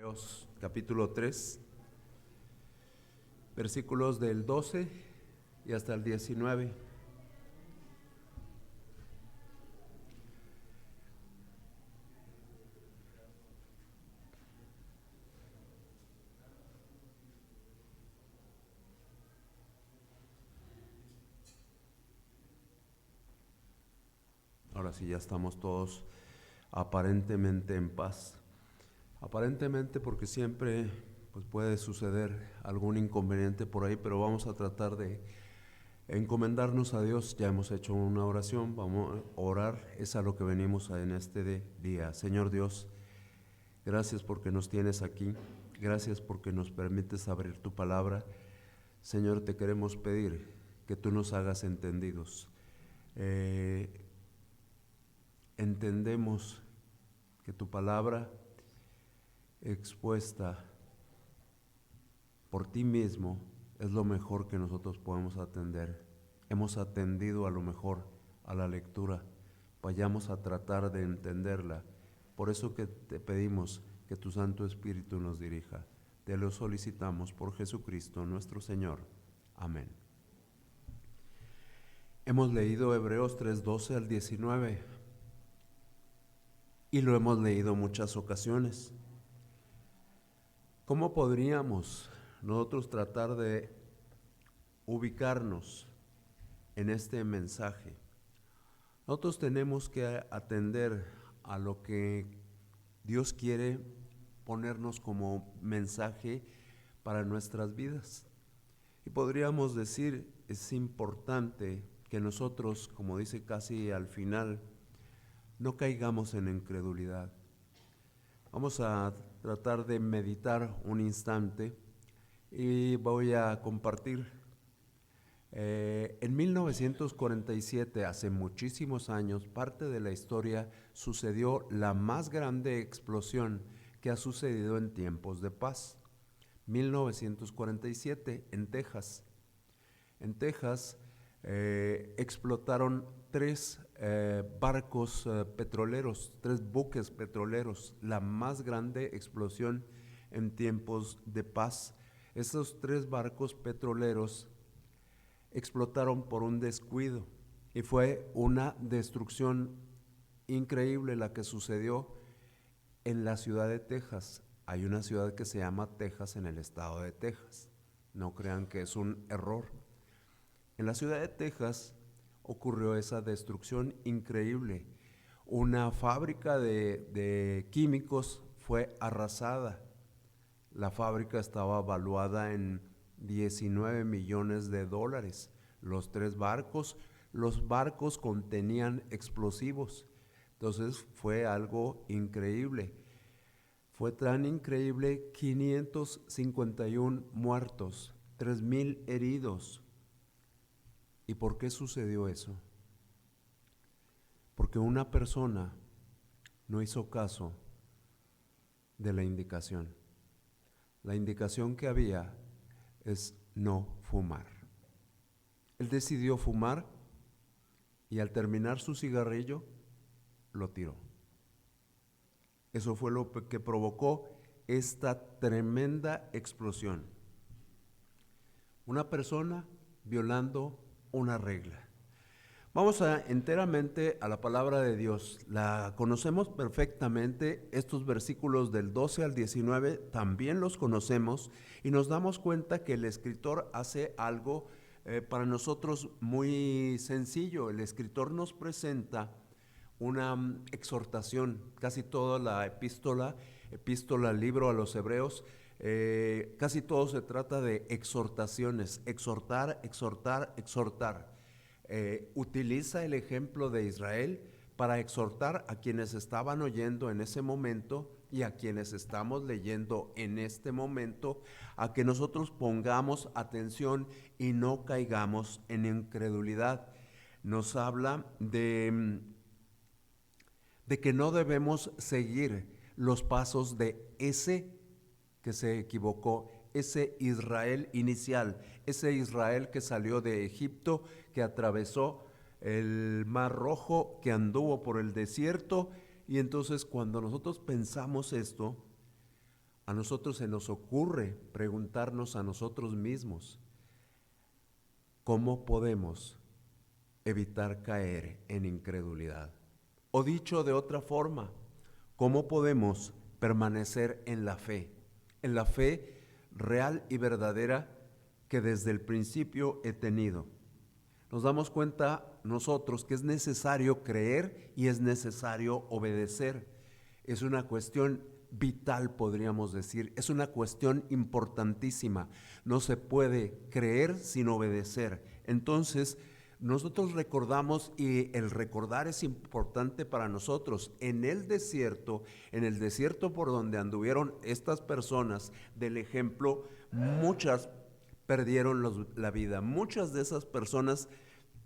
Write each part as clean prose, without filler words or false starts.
Hebreos capítulo 3, versículos del 12 y hasta el 19. Ahora sí, ya estamos todos aparentemente en paz. Aparentemente, porque siempre pues puede suceder algún inconveniente por ahí, pero vamos a tratar de encomendarnos a Dios. Ya hemos hecho una oración, vamos a orar, es a lo que venimos en este día. Señor Dios, gracias porque nos tienes aquí, gracias porque nos permites abrir tu palabra. Señor, te queremos pedir que tú nos hagas entendidos. Entendemos que tu palabra expuesta por ti mismo es lo mejor que nosotros podemos atender. Hemos atendido a lo mejor a la lectura, vayamos a tratar de entenderla. Por eso que te pedimos que tu Santo Espíritu nos dirija. Te lo solicitamos por Jesucristo nuestro Señor. Amén. Hemos leído Hebreos 3:12 al 19 y lo hemos leído muchas ocasiones. ¿Cómo podríamos nosotros tratar de ubicarnos en este mensaje? Nosotros tenemos que atender a lo que Dios quiere ponernos como mensaje para nuestras vidas. Y podríamos decir, es importante que nosotros, como dice casi al final, no caigamos en incredulidad. Vamos a tratar de meditar un instante y voy a compartir. En 1947, hace muchísimos años, parte de la historia, sucedió la más grande explosión que ha sucedido en tiempos de paz. 1947, en Texas. En Texas explotaron tres barcos petroleros, tres buques petroleros, la más grande explosión en tiempos de paz. Esos tres barcos petroleros explotaron por un descuido y fue una destrucción increíble la que sucedió en la ciudad de Texas. Hay una ciudad que se llama Texas en el estado de Texas. No crean que es un error. En la ciudad de Texas ocurrió esa destrucción increíble. Una fábrica de químicos fue arrasada. La fábrica estaba valuada en 19 millones de dólares. Los barcos contenían explosivos. Entonces fue algo increíble. Fue tan increíble, 551 muertos, 3,000 heridos. ¿Y por qué sucedió eso? Porque una persona no hizo caso de la indicación. La indicación que había es no fumar. Él decidió fumar y al terminar su cigarrillo lo tiró. Eso fue lo que provocó esta tremenda explosión. Una persona violando una regla. Vamos enteramente a la palabra de Dios. La conocemos perfectamente. Estos versículos del 12 al 19 también los conocemos y nos damos cuenta que el escritor hace algo para nosotros muy sencillo. El escritor nos presenta una exhortación. Casi toda la epístola, libro a los Hebreos, casi todo se trata de exhortaciones, exhortar. Utiliza el ejemplo de Israel para exhortar a quienes estaban oyendo en ese momento y a quienes estamos leyendo en este momento, a que nosotros pongamos atención y no caigamos en incredulidad. Nos habla de que no debemos seguir los pasos de ese que se equivocó, ese Israel inicial, ese Israel que salió de Egipto, que atravesó el Mar Rojo, que anduvo por el desierto. Y entonces cuando nosotros pensamos esto, a nosotros se nos ocurre preguntarnos a nosotros mismos, ¿cómo podemos evitar caer en incredulidad? O dicho de otra forma, ¿cómo podemos permanecer en la fe real y verdadera que desde el principio he tenido? Nos damos cuenta nosotros que es necesario creer y es necesario obedecer. Es una cuestión vital, podríamos decir, es una cuestión importantísima. No se puede creer sin obedecer. Entonces, nosotros recordamos, y el recordar es importante para nosotros. En el desierto por donde anduvieron estas personas del ejemplo, muchas perdieron la vida. Muchas de esas personas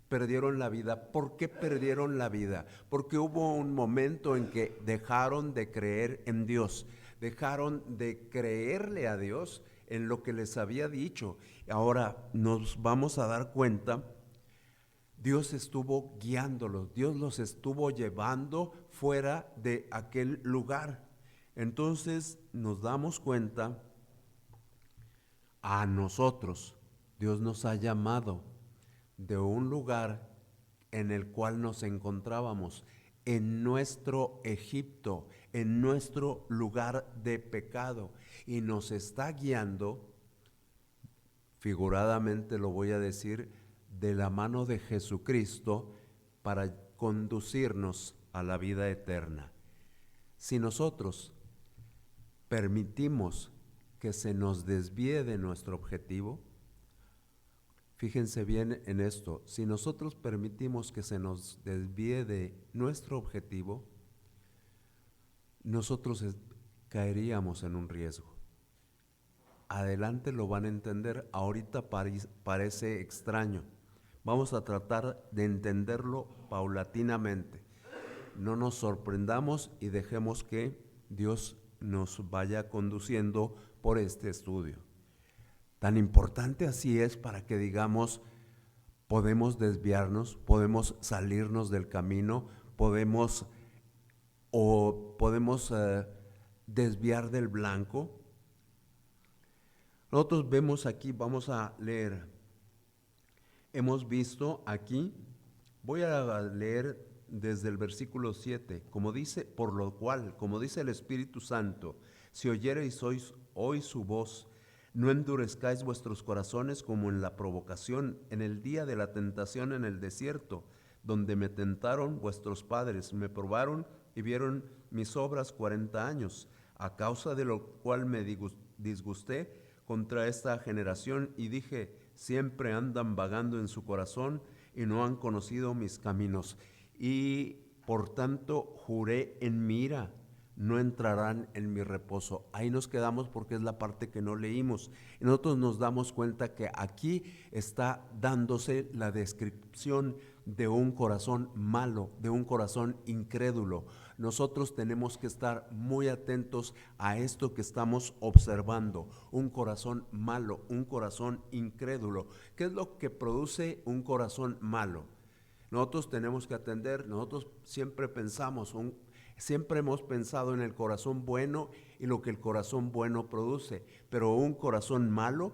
perdieron la vida. ¿Por qué perdieron la vida? Porque hubo un momento en que dejaron de creer en Dios, dejaron de creerle a Dios en lo que les había dicho. Ahora nos vamos a dar cuenta, Dios estuvo guiándolos, Dios los estuvo llevando fuera de aquel lugar. Entonces nos damos cuenta, a nosotros Dios nos ha llamado de un lugar en el cual nos encontrábamos, en nuestro Egipto, en nuestro lugar de pecado, y nos está guiando, figuradamente lo voy a decir, de la mano de Jesucristo para conducirnos a la vida eterna. Si nosotros permitimos que se nos desvíe de nuestro objetivo, fíjense bien en esto, si nosotros permitimos que se nos desvíe de nuestro objetivo, nosotros caeríamos en un riesgo. Adelante lo van a entender, ahorita parece extraño. Vamos a tratar de entenderlo paulatinamente. No nos sorprendamos y dejemos que Dios nos vaya conduciendo por este estudio. Tan importante así es para que digamos, podemos desviarnos, podemos salirnos del camino, podemos desviar del blanco. Nosotros vemos aquí, vamos a leer, hemos visto aquí, voy a leer desde el versículo 7, como dice, por lo cual, como dice el Espíritu Santo, si oyereis hoy su voz, no endurezcáis vuestros corazones como en la provocación, en el día de la tentación en el desierto, donde me tentaron vuestros padres, me probaron y vieron mis obras 40 años, a causa de lo cual me disgusté contra esta generación y dije, siempre andan vagando en su corazón y no han conocido mis caminos. Y por tanto juré en mi ira, no entrarán en mi reposo. Ahí nos quedamos porque es la parte que no leímos. Y nosotros nos damos cuenta que aquí está dándose la descripción de un corazón malo, de un corazón incrédulo. Nosotros tenemos que estar muy atentos a esto que estamos observando. Un corazón malo, un corazón incrédulo. ¿Qué es lo que produce un corazón malo? Nosotros tenemos que atender, nosotros siempre hemos pensado en el corazón bueno y lo que el corazón bueno produce, pero un corazón malo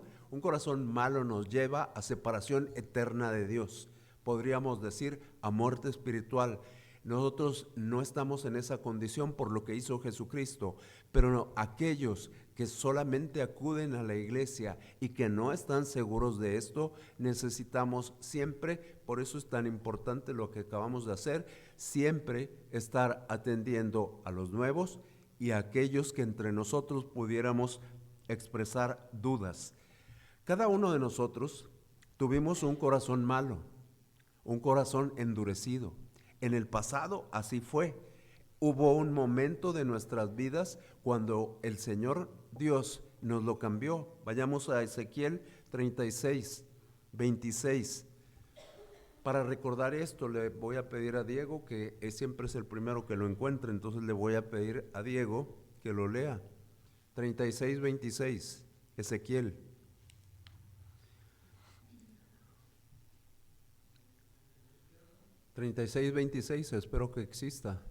nos lleva a separación eterna de Dios. Podríamos decir a muerte espiritual. Nosotros no estamos en esa condición por lo que hizo Jesucristo, pero no, aquellos que solamente acuden a la iglesia y que no están seguros de esto, necesitamos siempre, por eso es tan importante lo que acabamos de hacer, siempre estar atendiendo a los nuevos y a aquellos que entre nosotros pudiéramos expresar dudas. Cada uno de nosotros tuvimos un corazón malo, un corazón endurecido. En el pasado así fue. Hubo un momento de nuestras vidas cuando el Señor Dios nos lo cambió. Vayamos a Ezequiel 36, 26. Para recordar esto le voy a pedir a Diego, que siempre es el primero que lo encuentre, entonces le voy a pedir a Diego que lo lea. 36, 26, Ezequiel. (36:26), espero que exista.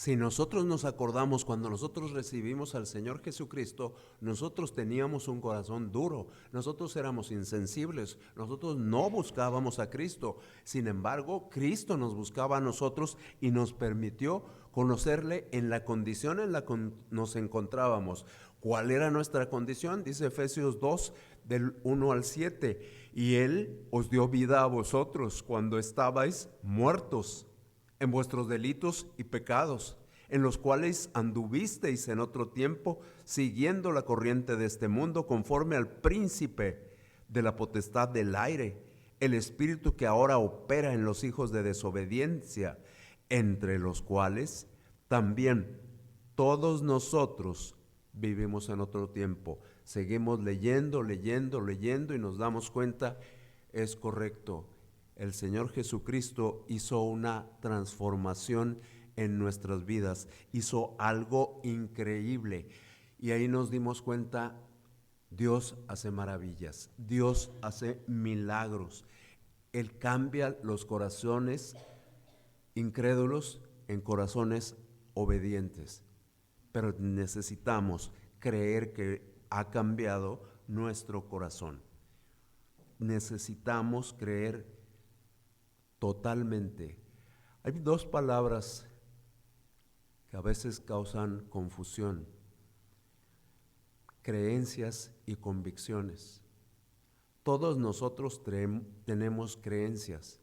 Si nosotros nos acordamos, cuando nosotros recibimos al Señor Jesucristo, nosotros teníamos un corazón duro, nosotros éramos insensibles, nosotros no buscábamos a Cristo. Sin embargo, Cristo nos buscaba a nosotros y nos permitió conocerle en la condición en la que nos encontrábamos. ¿Cuál era nuestra condición? Dice Efesios 2, del 1 al 7. Y Él os dio vida a vosotros cuando estabais muertos en vuestros delitos y pecados, en los cuales anduvisteis en otro tiempo, siguiendo la corriente de este mundo, conforme al príncipe de la potestad del aire, el espíritu que ahora opera en los hijos de desobediencia, entre los cuales también todos nosotros vivimos en otro tiempo. Seguimos leyendo y nos damos cuenta, es correcto. El Señor Jesucristo hizo una transformación en nuestras vidas, hizo algo increíble. Y ahí nos dimos cuenta, Dios hace maravillas, Dios hace milagros. Él cambia los corazones incrédulos en corazones obedientes. Pero necesitamos creer que ha cambiado nuestro corazón. Necesitamos creer totalmente. Hay dos palabras que a veces causan confusión: creencias y convicciones. Todos nosotros tenemos creencias.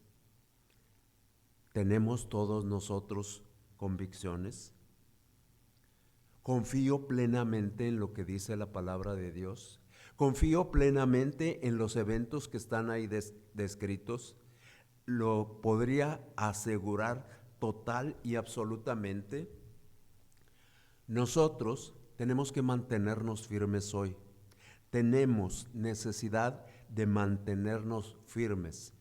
¿Tenemos todos nosotros convicciones? ¿Confío plenamente en lo que dice la palabra de Dios? ¿Confío plenamente en los eventos que están ahí descritos? ¿Lo podría asegurar total y absolutamente? Nosotros tenemos que mantenernos firmes hoy. Tenemos necesidad de mantenernos firmes.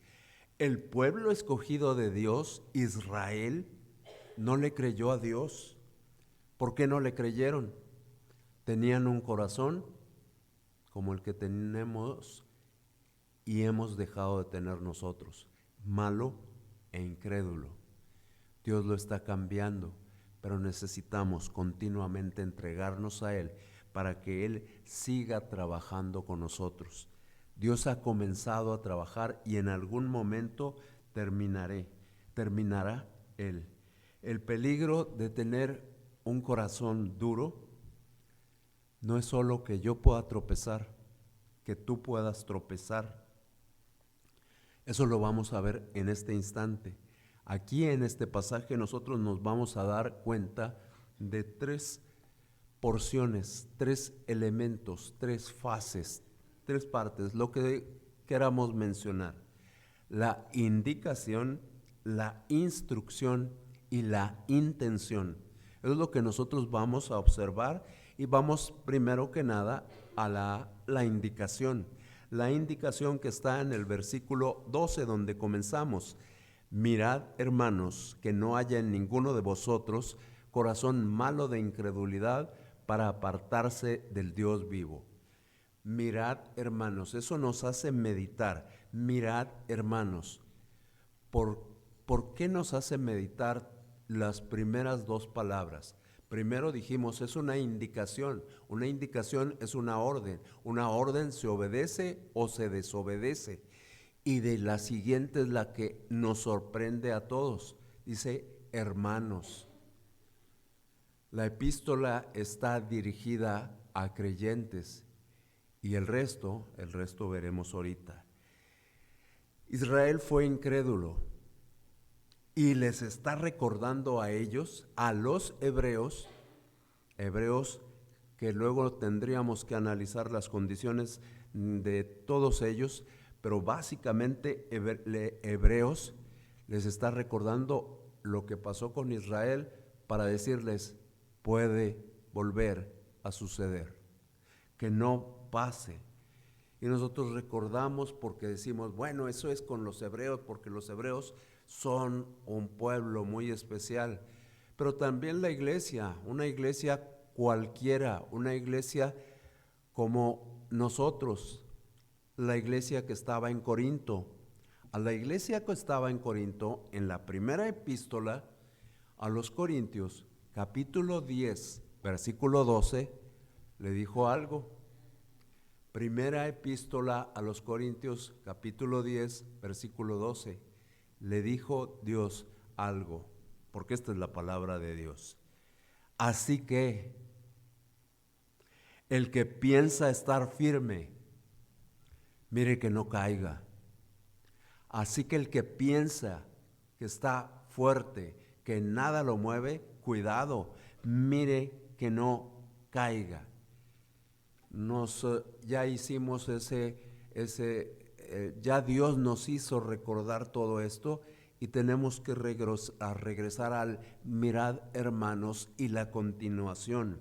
El pueblo escogido de Dios, Israel, no le creyó a Dios. ¿Por qué no le creyeron? Tenían un corazón como el que tenemos y hemos dejado de tener nosotros, malo e incrédulo. Dios lo está cambiando, pero necesitamos continuamente entregarnos a Él para que Él siga trabajando con nosotros. Dios ha comenzado a trabajar y en algún momento terminará Él. El peligro de tener un corazón duro no es solo que yo pueda tropezar, que tú puedas tropezar. Eso lo vamos a ver en este instante. Aquí en este pasaje nosotros nos vamos a dar cuenta de tres porciones, tres elementos, tres fases, tres partes, lo que queramos mencionar: la indicación, la instrucción y la intención. Eso es lo que nosotros vamos a observar y vamos primero que nada a la indicación. La indicación que está en el versículo 12 donde comenzamos: mirad, hermanos, que no haya en ninguno de vosotros corazón malo de incredulidad para apartarse del Dios vivo. Mirad, hermanos, eso nos hace meditar. Mirad, hermanos. ¿Por qué nos hace meditar las primeras dos palabras? Primero dijimos, es una indicación es una orden se obedece o se desobedece. Y de la siguiente es la que nos sorprende a todos, dice hermanos. La epístola está dirigida a creyentes y el resto veremos ahorita. Israel fue incrédulo y les está recordando a ellos, a los hebreos que luego tendríamos que analizar las condiciones de todos ellos, pero básicamente Hebreos les está recordando lo que pasó con Israel para decirles, puede volver a suceder, que no pase. Y nosotros recordamos porque decimos, bueno, eso es con los hebreos, porque los hebreos son un pueblo muy especial. Pero también la iglesia, una iglesia cualquiera, una iglesia como nosotros, la iglesia que estaba en Corinto. A la iglesia que estaba en Corinto, en la primera epístola a los Corintios, capítulo 10, versículo 12, le dijo algo. Primera epístola a los Corintios, capítulo 10, versículo 12, le dijo Dios algo, porque esta es la palabra de Dios. Así que el que piensa estar firme, mire que no caiga. Así que el que piensa que está fuerte, que nada lo mueve, cuidado, mire que no caiga. Ya hicimos ya Dios nos hizo recordar todo esto y tenemos que regresar al mirad, hermanos, y la continuación.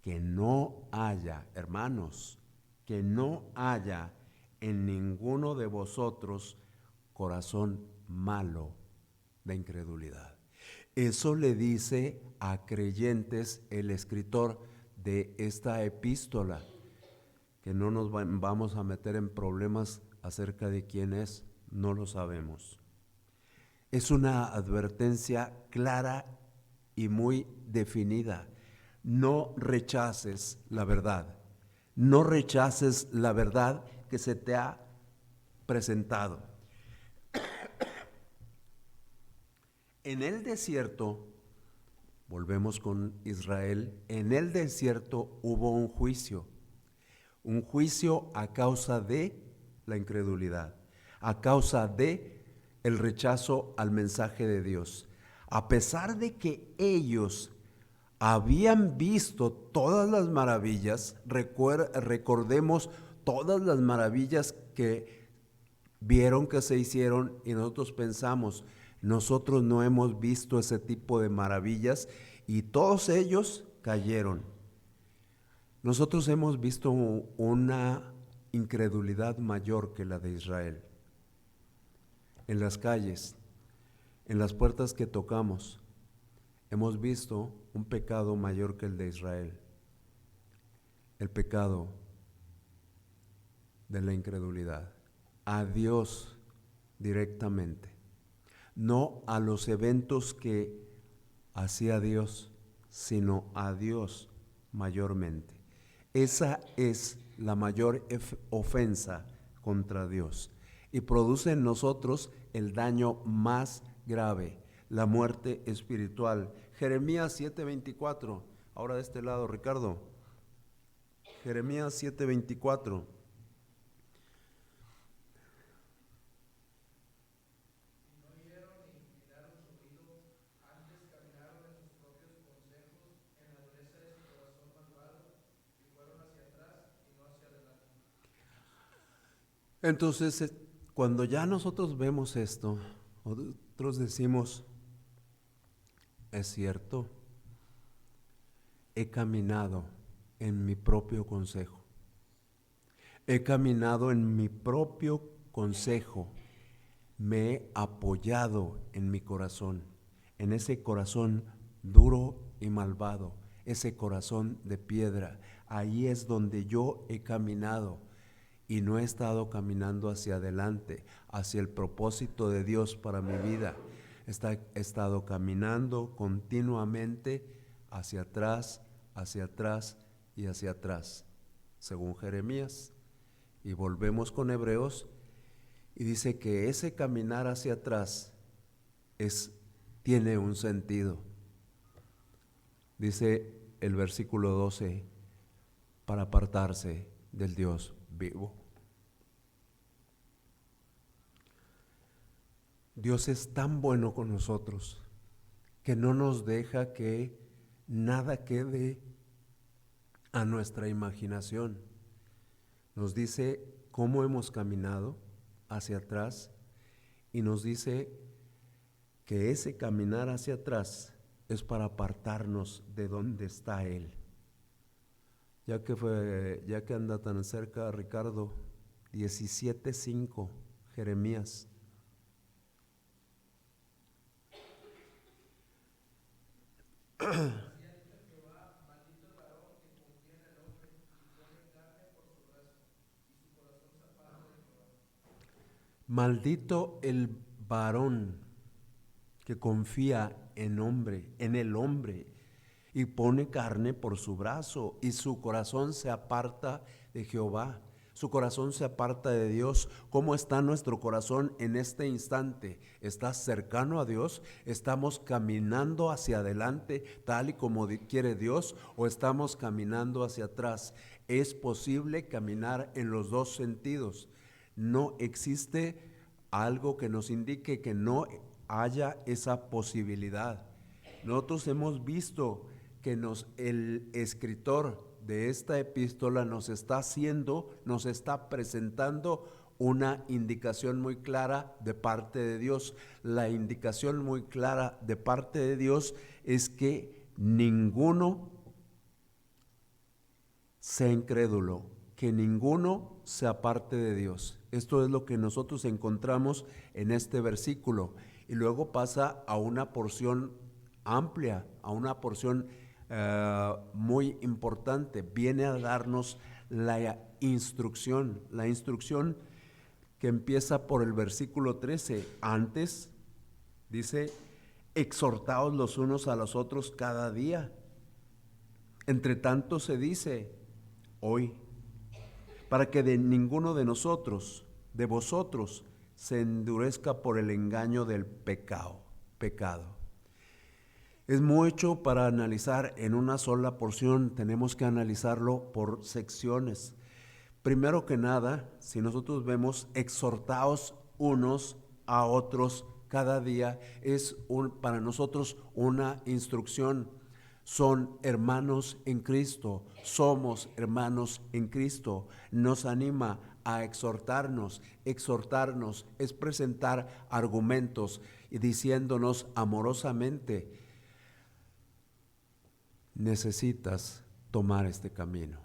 Que no haya, hermanos, que no haya en ninguno de vosotros corazón malo de incredulidad. Eso le dice a creyentes el escritor de esta epístola, que no nos vamos a meter en problemas acerca de quién es, no lo sabemos. Es una advertencia clara y muy definida. No rechaces la verdad. No rechaces la verdad que se te ha presentado. En el desierto, volvemos con Israel, en el desierto hubo un juicio a causa de la incredulidad, a causa de el rechazo al mensaje de Dios. A pesar de que ellos habían visto todas las maravillas, recordemos todas las maravillas que vieron que se hicieron y nosotros pensamos, nosotros no hemos visto ese tipo de maravillas y todos ellos cayeron. Nosotros hemos visto una incredulidad mayor que la de Israel. En las calles, en las puertas que tocamos, hemos visto un pecado mayor que el de Israel. El pecado de la incredulidad. A Dios directamente. No a los eventos que hacía Dios, sino a Dios mayormente. Esa es la mayor ofensa contra Dios y produce en nosotros el daño más grave, la muerte espiritual. Jeremías 7:24, ahora de este lado, Ricardo. Jeremías 7:24. Entonces, cuando ya nosotros vemos esto, nosotros decimos, es cierto, he caminado en mi propio consejo. He caminado en mi propio consejo. Me he apoyado en mi corazón, en ese corazón duro y malvado, ese corazón de piedra. Ahí es donde yo he caminado. Y no he estado caminando hacia adelante, hacia el propósito de Dios para mi vida. He estado caminando continuamente hacia atrás y hacia atrás, según Jeremías. Y volvemos con Hebreos y dice que ese caminar hacia atrás tiene un sentido. Dice el versículo 12, para apartarse del Dios vivo. Dios es tan bueno con nosotros que no nos deja que nada quede a nuestra imaginación. Nos dice cómo hemos caminado hacia atrás y nos dice que ese caminar hacia atrás es para apartarnos de donde está Él. Ya que anda tan cerca, Ricardo, 17:5, Jeremías. Maldito el varón que confía en el hombre, y pone carne por su brazo, y su corazón se aparta de Jehová. Su corazón se aparta de Dios. ¿Cómo está nuestro corazón en este instante? ¿Estás cercano a Dios? ¿Estamos caminando hacia adelante tal y como quiere Dios? ¿O estamos caminando hacia atrás? Es posible caminar en los dos sentidos. No existe algo que nos indique que no haya esa posibilidad. Nosotros hemos visto que el escritor de esta epístola nos está presentando una indicación muy clara de parte de Dios. La indicación muy clara de parte de Dios es que ninguno sea incrédulo, que ninguno se aparte de Dios. Esto es lo que nosotros encontramos en este versículo. Y luego pasa a una porción amplia, a una porción muy importante. Viene a darnos la instrucción que empieza por el versículo 13. Antes dice: exhortaos los unos a los otros cada día. Entre tanto se dice hoy, para que de ninguno de vosotros, se endurezca por el engaño del pecado. Es mucho para analizar en una sola porción, tenemos que analizarlo por secciones. Primero que nada, si nosotros vemos exhortaos unos a otros cada día, es para nosotros una instrucción. Son hermanos en Cristo, somos hermanos en Cristo. Nos anima a exhortarnos. Exhortarnos es presentar argumentos y diciéndonos amorosamente: necesitas tomar este camino.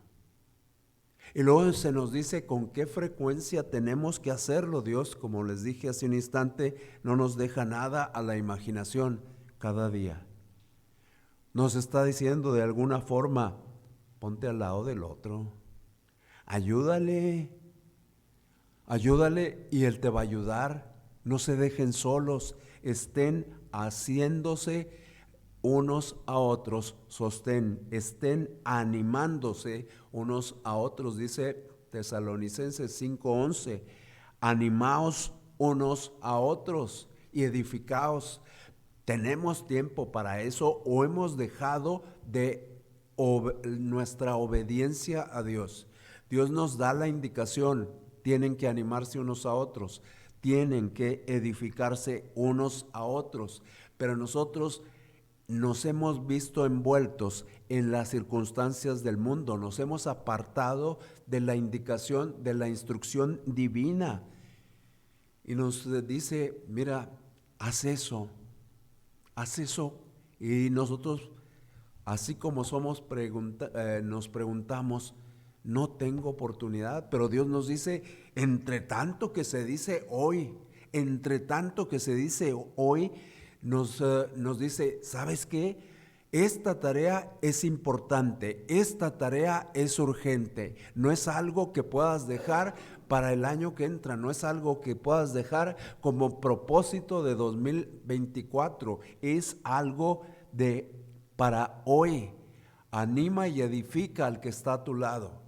Y luego se nos dice con qué frecuencia tenemos que hacerlo. Dios, como les dije hace un instante, no nos deja nada a la imaginación. Cada día nos está diciendo de alguna forma: ponte al lado del otro, ayúdale y Él te va a ayudar. No se dejen solos, estén haciéndose unos a otros sostén, estén animándose unos a otros. Dice Tesalonicenses 5:11, animaos unos a otros y edificaos. ¿Tenemos tiempo para eso o hemos dejado de nuestra obediencia a Dios? Dios nos da la indicación: tienen que animarse unos a otros, tienen que edificarse unos a otros, pero nosotros nos hemos visto envueltos en las circunstancias del mundo, nos hemos apartado de la indicación, de la instrucción divina, y nos dice: mira, haz eso, y nosotros, así como somos, nos preguntamos: no tengo oportunidad, pero Dios nos dice: entre tanto que se dice hoy, nos dice: ¿sabes qué? Esta tarea es importante, esta tarea es urgente, no es algo que puedas dejar para el año que entra, no es algo que puedas dejar como propósito de 2024, es algo para hoy. Anima y edifica al que está a tu lado.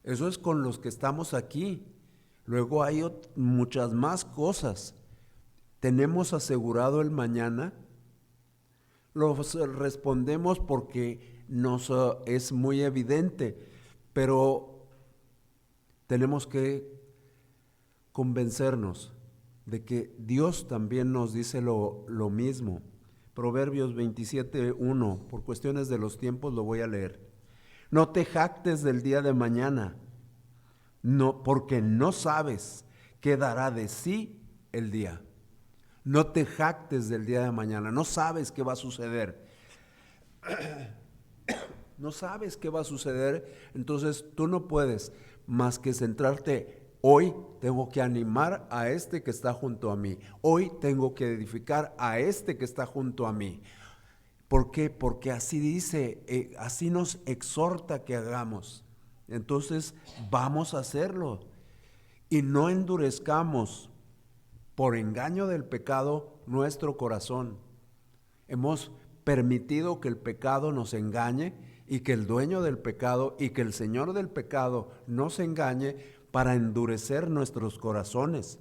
Eso es con los que estamos aquí. Luego hay muchas más cosas. ¿Tenemos asegurado el mañana? Lo respondemos porque nos es muy evidente, pero tenemos que convencernos de que Dios también nos dice lo mismo. Proverbios 27:1, por cuestiones de los tiempos lo voy a leer. No te jactes del día de mañana, no, porque no sabes qué dará de sí el día. No te jactes del día de mañana, no sabes qué va a suceder. No sabes qué va a suceder, entonces tú no puedes más que centrarte: hoy tengo que animar a este que está junto a mí, hoy tengo que edificar a este que está junto a mí. ¿Por qué? Porque así dice, así nos exhorta que hagamos. Entonces vamos a hacerlo y no endurezcamos por engaño del pecado nuestro corazón. Hemos permitido que el pecado nos engañe y que el dueño del pecado y que el señor del pecado nos engañe para endurecer nuestros corazones.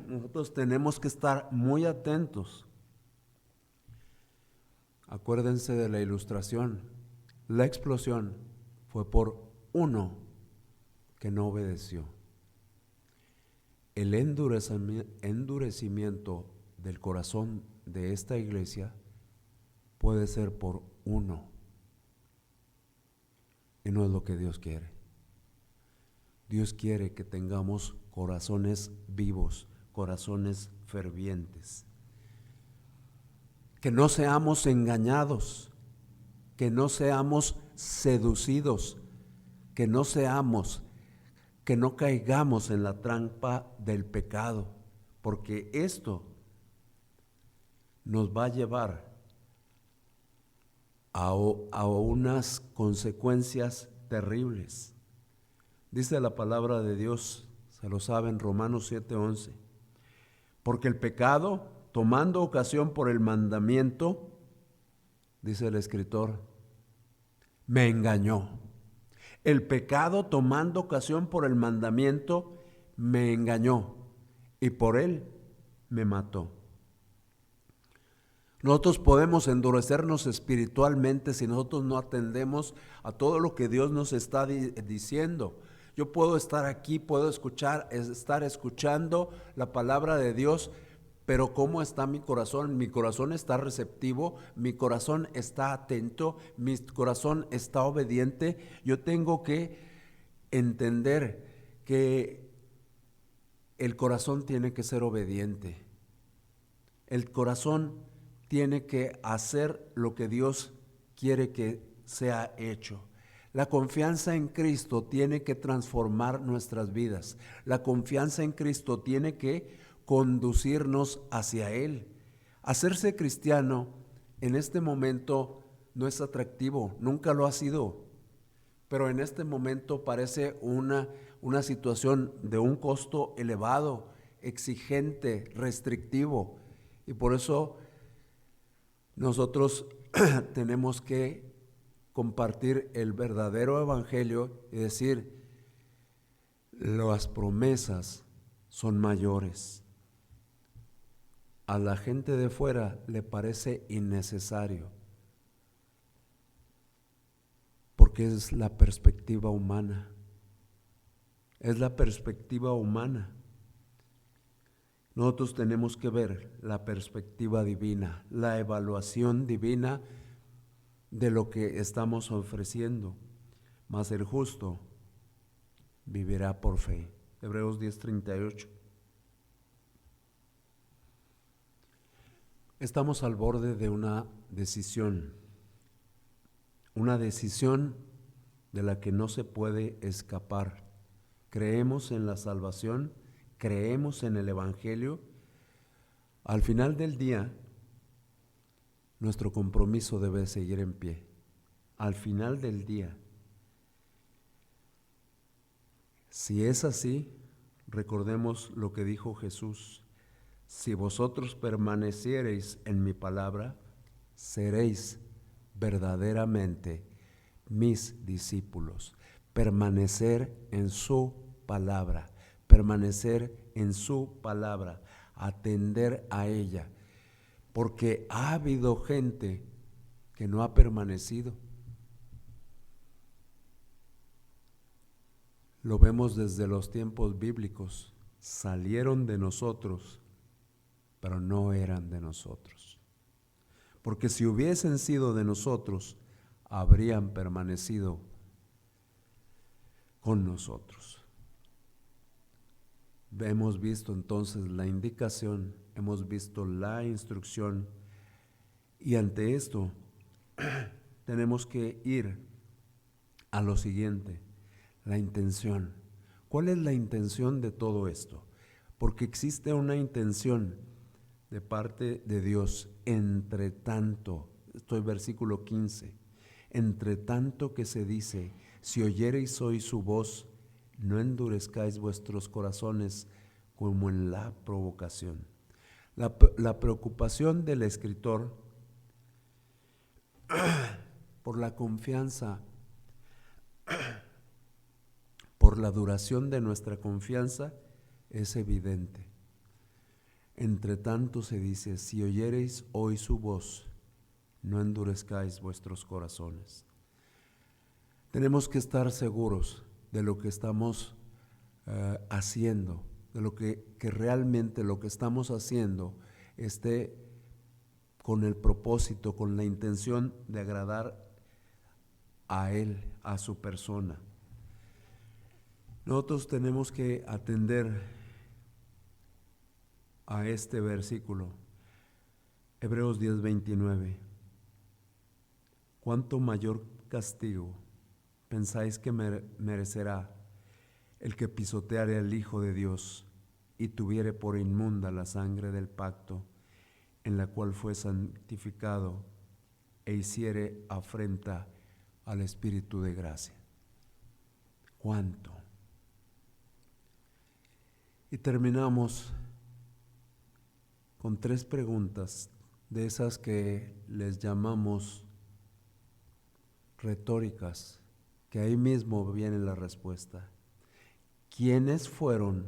Nosotros tenemos que estar muy atentos. Acuérdense de la ilustración. La explosión fue por uno que no obedeció. El endurecimiento del corazón de esta iglesia puede ser por uno. Y no es lo que Dios quiere. Dios quiere que tengamos corazones vivos, corazones fervientes. Que no seamos engañados, que no seamos seducidos, que no caigamos en la trampa del pecado, porque esto nos va a llevar a unas consecuencias terribles. Dice la palabra de Dios, se lo saben, Romanos 7:11, porque el pecado, tomando ocasión por el mandamiento, dice el escritor, me engañó. El pecado, tomando ocasión por el mandamiento, me engañó y por él me mató. Nosotros podemos endurecernos espiritualmente si nosotros no atendemos a todo lo que Dios nos está diciendo. Yo puedo estar aquí, puedo estar escuchando la palabra de Dios, pero ¿cómo está mi corazón? Mi corazón está receptivo, mi corazón está atento, mi corazón está obediente. Yo tengo que entender que el corazón tiene que ser obediente. El corazón tiene que hacer lo que Dios quiere que sea hecho. La confianza en Cristo tiene que transformar nuestras vidas. La confianza en Cristo tiene que conducirnos hacia Él. Hacerse cristiano en este momento no es atractivo, nunca lo ha sido, pero en este momento parece una situación de un costo elevado, exigente, restrictivo, y por eso nosotros tenemos que compartir el verdadero evangelio y decir, las promesas son mayores. A la gente de fuera le parece innecesario, porque es la perspectiva humana. Es la perspectiva humana. Nosotros tenemos que ver la perspectiva divina, la evaluación divina de lo que estamos ofreciendo. Mas el justo vivirá por fe. Hebreos 10:38. Estamos al borde de una decisión de la que no se puede escapar. Creemos en la salvación, creemos en el evangelio. Al final del día, nuestro compromiso debe seguir en pie. Al final del día, si es así, recordemos lo que dijo Jesús: si vosotros permaneciereis en mi palabra, seréis verdaderamente mis discípulos. Permanecer en su palabra, permanecer en su palabra, atender a ella, porque ha habido gente que no ha permanecido. Lo vemos desde los tiempos bíblicos. Salieron de nosotros, pero no eran de nosotros. Porque si hubiesen sido de nosotros, habrían permanecido con nosotros. Hemos visto entonces la indicación, hemos visto la instrucción, y ante esto tenemos que ir a lo siguiente: la intención. ¿Cuál es la intención de todo esto? Porque existe una intención de parte de Dios. Entre tanto, esto es versículo 15, entre tanto que se dice, si oyereis hoy su voz, no endurezcáis vuestros corazones como en la provocación. La preocupación del escritor por la confianza, por la duración de nuestra confianza, es evidente. Entre tanto se dice, si oyereis hoy su voz, no endurezcáis vuestros corazones. Tenemos que estar seguros de lo que estamos haciendo, de lo que realmente lo que estamos haciendo esté con el propósito, con la intención de agradar a Él, a su persona. Nosotros tenemos que atender a este versículo, Hebreos 10:29. ¿Cuánto mayor castigo pensáis que merecerá el que pisoteare al Hijo de Dios y tuviere por inmunda la sangre del pacto en la cual fue santificado e hiciere afrenta al Espíritu de gracia? ¿Cuánto? Y terminamos con 3 preguntas de esas que les llamamos retóricas, que ahí mismo viene la respuesta. ¿Quiénes fueron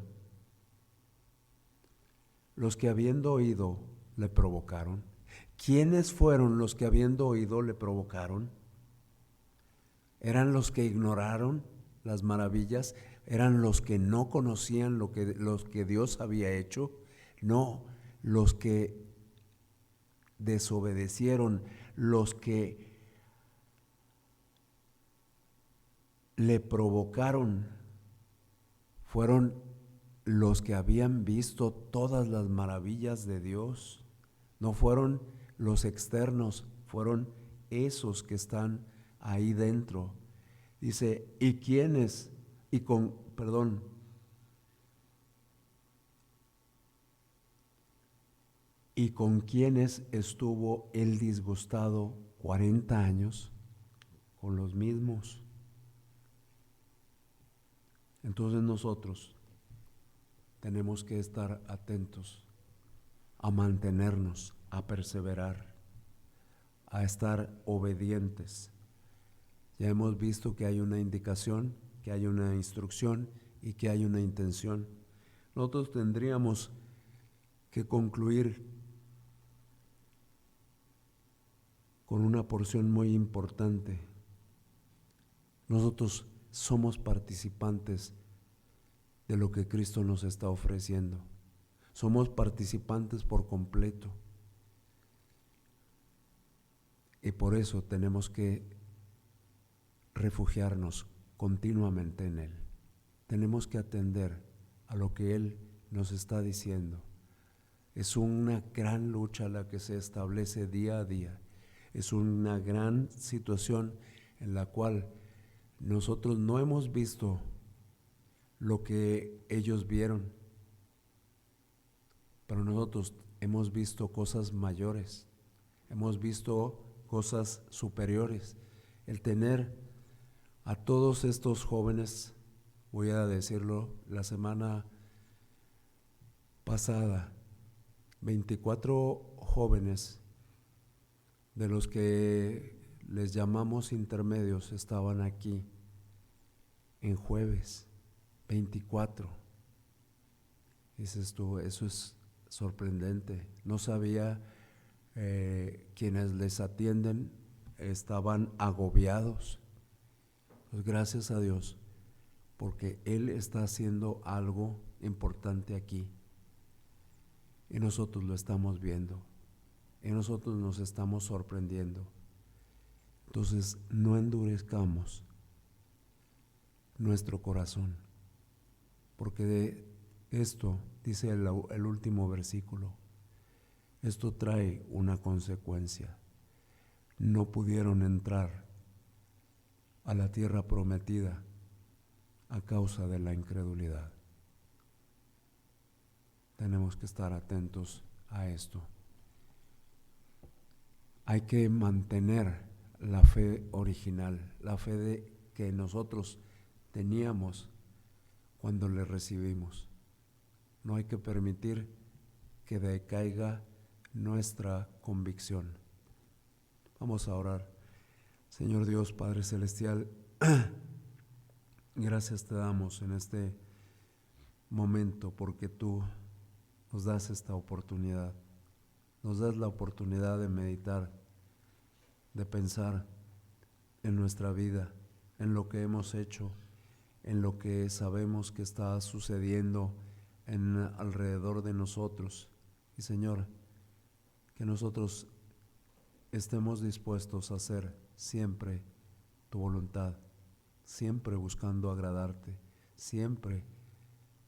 los que habiendo oído le provocaron? ¿Quiénes fueron los que habiendo oído le provocaron? ¿Eran los que ignoraron las maravillas? ¿Eran los que no conocían los que Dios había hecho? No, los que desobedecieron, los que le provocaron, fueron los que habían visto todas las maravillas de Dios. No fueron los externos, fueron esos que están ahí dentro. Dice, ¿y quiénes? ¿Y con quiénes estuvo él disgustado 40 años? Con los mismos. Entonces nosotros tenemos que estar atentos a mantenernos, a perseverar, a estar obedientes. Ya hemos visto que hay una indicación, que hay una instrucción y que hay una intención. Nosotros tendríamos que concluir con una porción muy importante. Nosotros somos participantes de lo que Cristo nos está ofreciendo. Somos participantes por completo. Y por eso tenemos que refugiarnos continuamente en Él. Tenemos que atender a lo que Él nos está diciendo. Es una gran lucha la que se establece día a día. Es una gran situación en la cual nosotros no hemos visto lo que ellos vieron, pero nosotros hemos visto cosas mayores, hemos visto cosas superiores. El tener a todos estos jóvenes, voy a decirlo, la semana pasada, 24 jóvenes de los que les llamamos intermedios estaban aquí en jueves, 24. Dices tú, eso es sorprendente. No sabía, quienes les atienden estaban agobiados. Pues gracias a Dios, porque Él está haciendo algo importante aquí. Y nosotros lo estamos viendo. Y nosotros nos estamos sorprendiendo. Entonces, no endurezcamos nuestro corazón, porque de esto, dice el último versículo, esto trae una consecuencia. No pudieron entrar a la tierra prometida a causa de la incredulidad. Tenemos que estar atentos a esto. Hay que mantener la fe original, la fe que nosotros teníamos cuando le recibimos. No hay que permitir que decaiga nuestra convicción. Vamos a orar. Señor Dios, Padre Celestial, gracias te damos en este momento porque tú nos das esta oportunidad. Nos das la oportunidad de meditar, de pensar en nuestra vida, en lo que hemos hecho, en lo que sabemos que está sucediendo alrededor de nosotros. Y Señor, que nosotros estemos dispuestos a hacer siempre tu voluntad, siempre buscando agradarte, siempre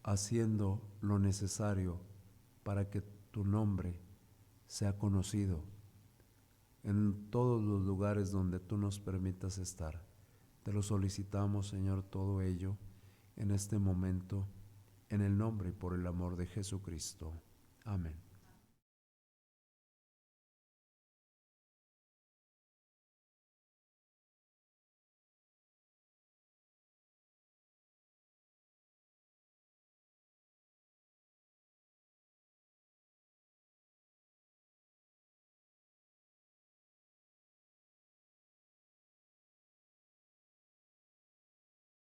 haciendo lo necesario para que tu nombre sea conocido en todos los lugares donde tú nos permitas estar. Te lo solicitamos, Señor, todo ello en este momento, en el nombre y por el amor de Jesucristo. Amén.